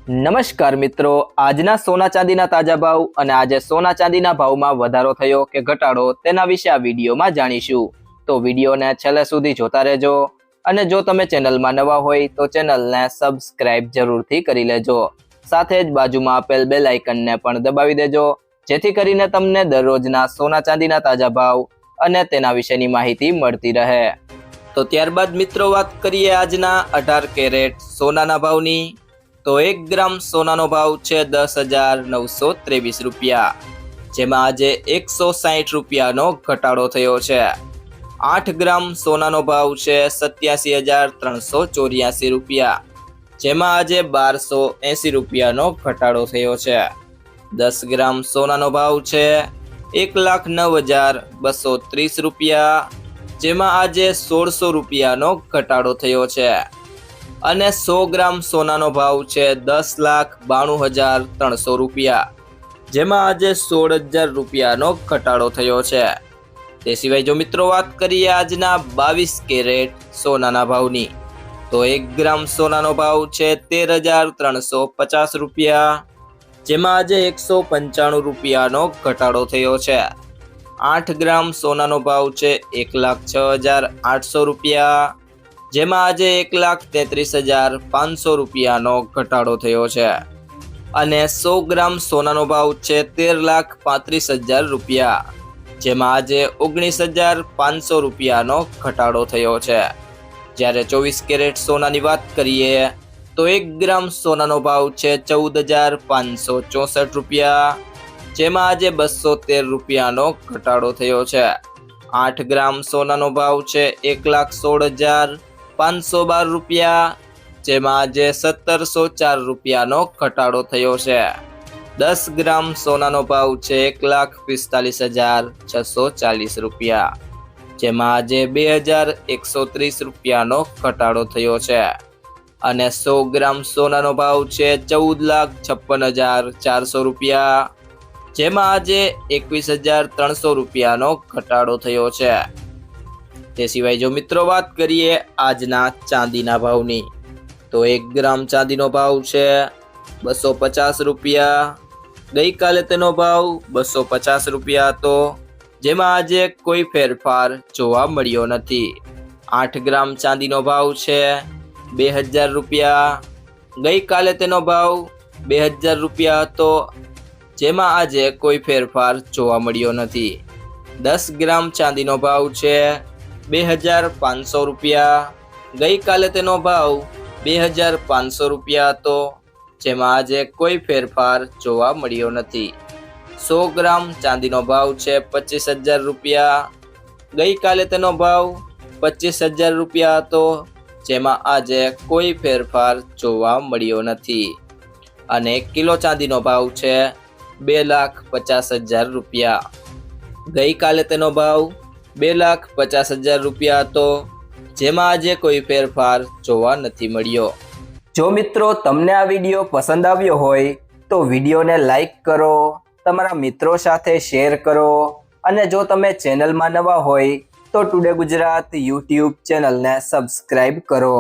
નમસ્કાર મિત્રો, આજના સોના ચાંદીના તાજા ભાવ અને આજે સોના ચાંદીના ભાવમાં વધારો થયો કે ઘટાડો તેના વિશે આ વિડીયોમાં જાણીશું। તો વિડીયોને છેલ્લે સુધી જોતા રહેજો અને જો તમે ચેનલમાં નવા હોય તો ચેનલને સબસ્ક્રાઇબ જરૂરથી કરી લેજો। સાથે જ બાજુમાં આપેલ બેલ આઇકનને પણ દબાવી દેજો જેથી કરીને તમને દરરોજના સોના ચાંદીના તાજા ભાવ અને તેના વિશેની માહિતી મળતી રહે। તો ત્યારબાદ મિત્રો વાત કરીએ આજના 18 કેરેટ સોનાના ભાવની। તો 1 ગ્રામ સોનાનો ભાવ છે 10,923 રૂપિયા, જેમાં આજે 160 રૂપિયાનો ઘટાડો થયો છે। 8 ગ્રામ સોનાનો ભાવ છે 87,384 રૂપિયા, જેમાં આજે 1,280 રૂપિયાનો ઘટાડો થયો છે। 10 ગ્રામ સોનાનો ભાવ છે 1,09,230 રૂપિયા, જેમાં આજે 1,600 રૂપિયાનો ઘટાડો થયો છે। અને 100 ગ્રામ સોનાનો ભાવ છે 10,92,300 રૂપિયા, જેમાં આજે 16,000 રૂપિયાનો ઘટાડો થયો છે। તે સિવાય જો મિત્રો વાત કરીએ આજના 22 કેરેટ સોનાના ભાવની, તો 1 ગ્રામ સોનાનો ભાવ છે 13,350 રૂપિયા, જેમાં આજે 195 રૂપિયાનો ઘટાડો થયો છે। 8 ગ્રામ સોનાનો ભાવ છે 1,06,800 રૂપિયા, જેમાં આજે 1,33,500 રૂપિયાનો ઘટાડો થયો છે। અને 100 ગ્રામ સોનાનો ભાવ છે 13,35,000 રૂપિયા, જેમાં આજે 19,500 રૂપિયાનો ઘટાડો થયો છે। જ્યારે 24 કેરેટ સોનાની વાત કરીએ તો 1 ગ્રામ સોનાનો ભાવ છે 14,564 રૂપિયા, જેમાં આજે 213 રૂપિયાનો ઘટાડો થયો છે। 8 ગ્રામ સોનાનો ભાવ છે 1,16,512 રૂપિયા, જેમાં આજે 1,704 રૂપિયાનો ઘટાડો થયો છે। 10 ગ્રામ સોનાનો ભાવ છે 1,45,640 રૂપિયા, જેમાં આજે 2,130 રૂપિયાનો ઘટાડો થયો છે। અને 100 ગ્રામ સોનાનો ભાવ છે 14,56,400 રૂપિયા, જેમાં આજે 21,300 રૂપિયાનો ઘટાડો થયો છે। તે સિવાય જો મિત્રો વાત કરીએ આજના ચાંદીના ભાવની, તો 1 ગ્રામ ચાંદીનો ભાવ છે 250 રૂપિયા, ગઈકાલે તેનો ભાવ 250 રૂપિયા હતો, જેમાં આજે કોઈ ફેરફાર જોવા મળ્યો નથી। 8 ગ્રામ ચાંદીનો ભાવ છે 2,000 રૂપિયા, ગઈકાલે તેનો ભાવ 2,000 રૂપિયા હતો, જેમાં આજે કોઈ ફેરફાર જોવા મળ્યો નથી। 10 ગ્રામ ચાંદીનો ભાવ છે 2,500 રૂપિયા, ગઈકાલે તેનો ભાવ 2,500 રૂપિયા હતો, જેમાં આજે કોઈ ફેરફાર જોવા મળ્યો નથી। 100 ગ્રામ ચાંદીનો ભાવ છે 25,000 રૂપિયા, ગઈકાલે તેનો ભાવ 25,000 રૂપિયા હતો, જેમાં આજે કોઈ ફેરફાર જોવા મળ્યો નથી। અને 1 કિલો ચાંદીનો ભાવ છે 2,50,000 રૂપિયા, ગઈકાલે તેનો ભાવ 2,50,000 રૂપિયા હતો, જેમાં આજે કોઈ ફેરફાર જોવા નથી મળ્યો। જો મિત્રો તમને આ વિડીયો પસંદ આવ્યો હોય તો વિડીયોને લાઈક કરો, તમારા મિત્રો સાથે શેર કરો અને જો તમે ચેનલમાં નવા હોય તો ટુડે ગુજરાત યુટ્યુબ ચેનલને સબસ્ક્રાઇબ કરો।